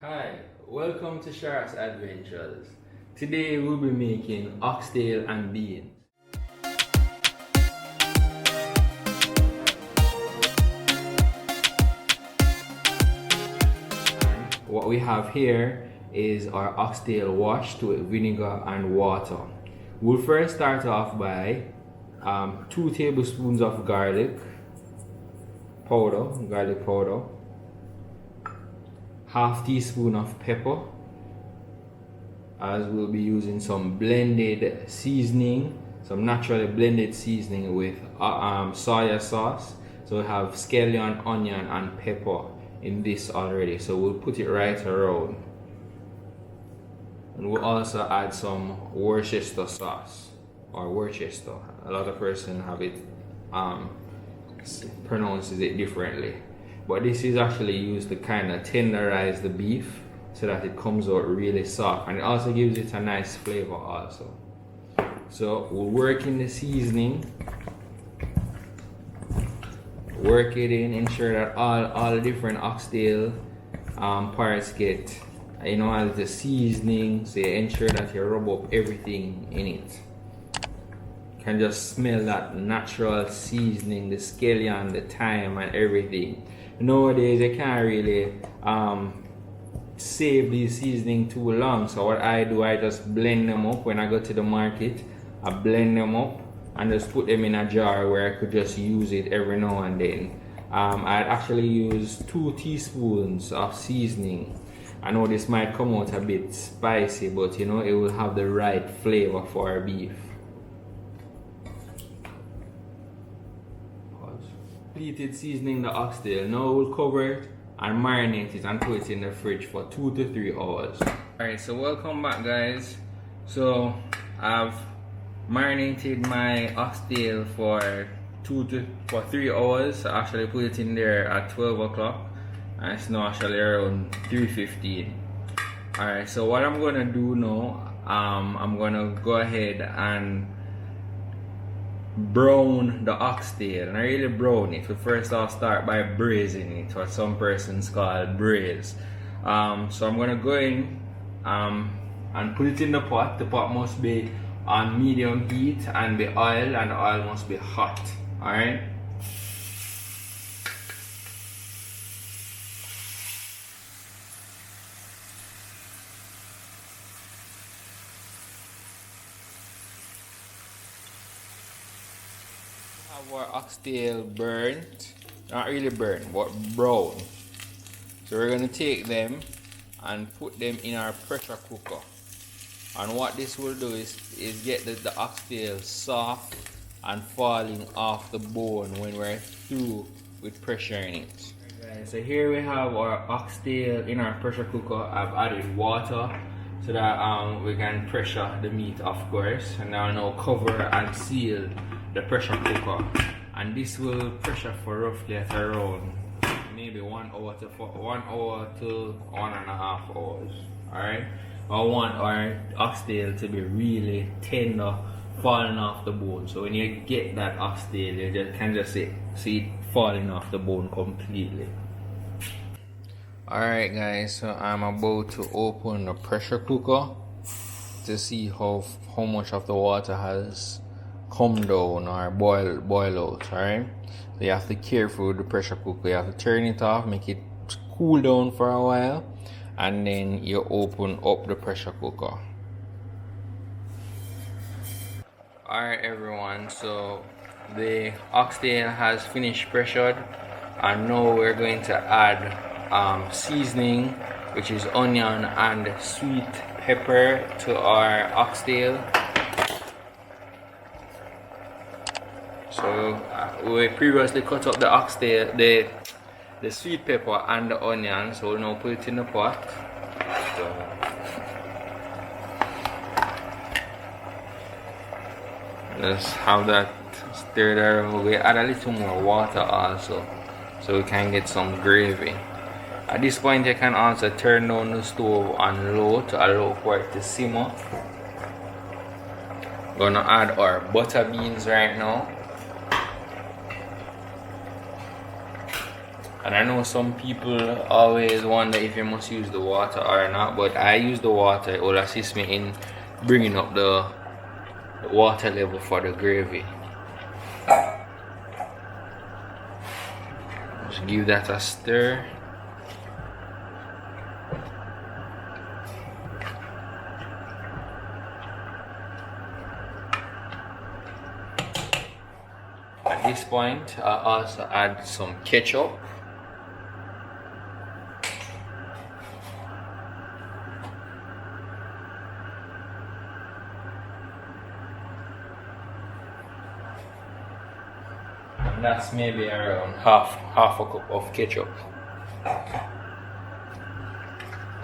Hi, welcome to Shark's Adventures. Today we'll be making oxtail and beans. What we have here is our oxtail washed with vinegar and water. We'll first start off by 2 tablespoons of garlic powder, half teaspoon of pepper, as we'll be using some blended seasoning, some naturally blended seasoning with soya sauce. So we have scallion, onion and pepper in this already, so we'll put it right around. And we'll also add some Worcester sauce, or Worcester. A lot of person have it pronounces it differently, but this is actually used to kind of tenderize the beef so that it comes out really soft, and it also gives it a nice flavor also. So we'll work in the seasoning, work it in, ensure that all the different oxtail parts get all the seasoning, so you ensure that you rub up everything in it. You can just smell that natural seasoning, the scallion, the thyme and everything. Nowadays you can't really save these seasoning too long, so what I do, I just blend them up. When I go to the market, I blend them up and just put them in a jar where I could just use it every now and then. I'd actually use 2 teaspoons of seasoning. I know this might come out a bit spicy, but it will have the right flavor for our beef. Completed seasoning the oxtail. Now we'll cover it and marinate it and put it in the fridge for 2 to 3 hours. Alright, so welcome back guys. So I've marinated my oxtail for 3 hours. I actually put it in there at 12 o'clock and it's now actually around 3:15. Alright, so what I'm gonna do now, I'm gonna go ahead and brown the oxtail, and I really brown it. But first I'll start by braising it, what some persons call braise. So I'm gonna go in and put it in the pot. The pot must be on medium heat and the oil must be hot. Alright. Have our oxtail burnt, not really burnt, but brown. So we're gonna take them and put them in our pressure cooker. And what this will do is get the oxtail soft and falling off the bone when we're through with pressuring it. Right, so here we have our oxtail in our pressure cooker. I've added water so that we can pressure the meat, of course. And now cover and seal the pressure cooker, and this will pressure for roughly at around maybe 1 hour to 1.5 hours. Alright, I want our oxtail to be really tender, falling off the bone. So when you get that oxtail, you can just see it falling off the bone completely. Alright guys, so I'm about to open the pressure cooker to see how much of the water has come down or boil out. Alright, so you have to be careful with the pressure cooker. You have to turn it off, make it cool down for a while, and then you open up the pressure cooker. Alright everyone, so the oxtail has finished pressured, and now we're going to add seasoning, which is onion and sweet pepper, to our oxtail. So we previously cut up the oxtail, the sweet pepper and the onion, so we'll now put it in the pot. So just have that stirred around. We add a little more water also, so we can get some gravy. At this point you can also turn down the stove on low to allow for it to simmer. Gonna add our butter beans right now. And I know some people always wonder if you must use the water or not, but I use the water. It will assist me in bringing up the water level for the gravy. Just give that a stir. At this point, I also add some ketchup. And that's maybe around half a cup of ketchup.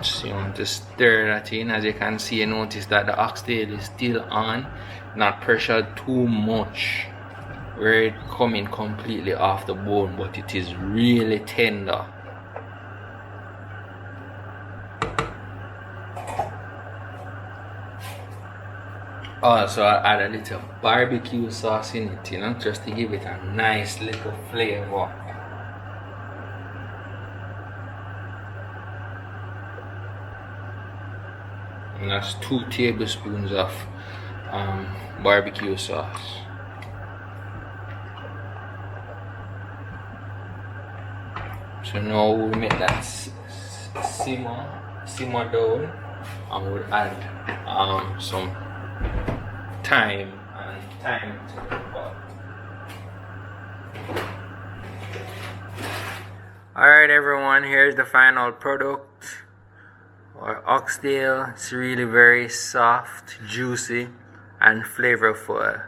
So you want to stir that in. As you can see, you notice that the oxtail is still on, not pressured too much, where it coming completely off the bone, but it is really tender. Also, I add a little barbecue sauce in it, you know, just to give it a nice little flavor. And that's 2 tablespoons of barbecue sauce. So now we'll make that simmer down, and we'll add some thyme to the pot. Alright everyone, here's the final product. Our oxtail. It's really very soft, juicy and flavorful.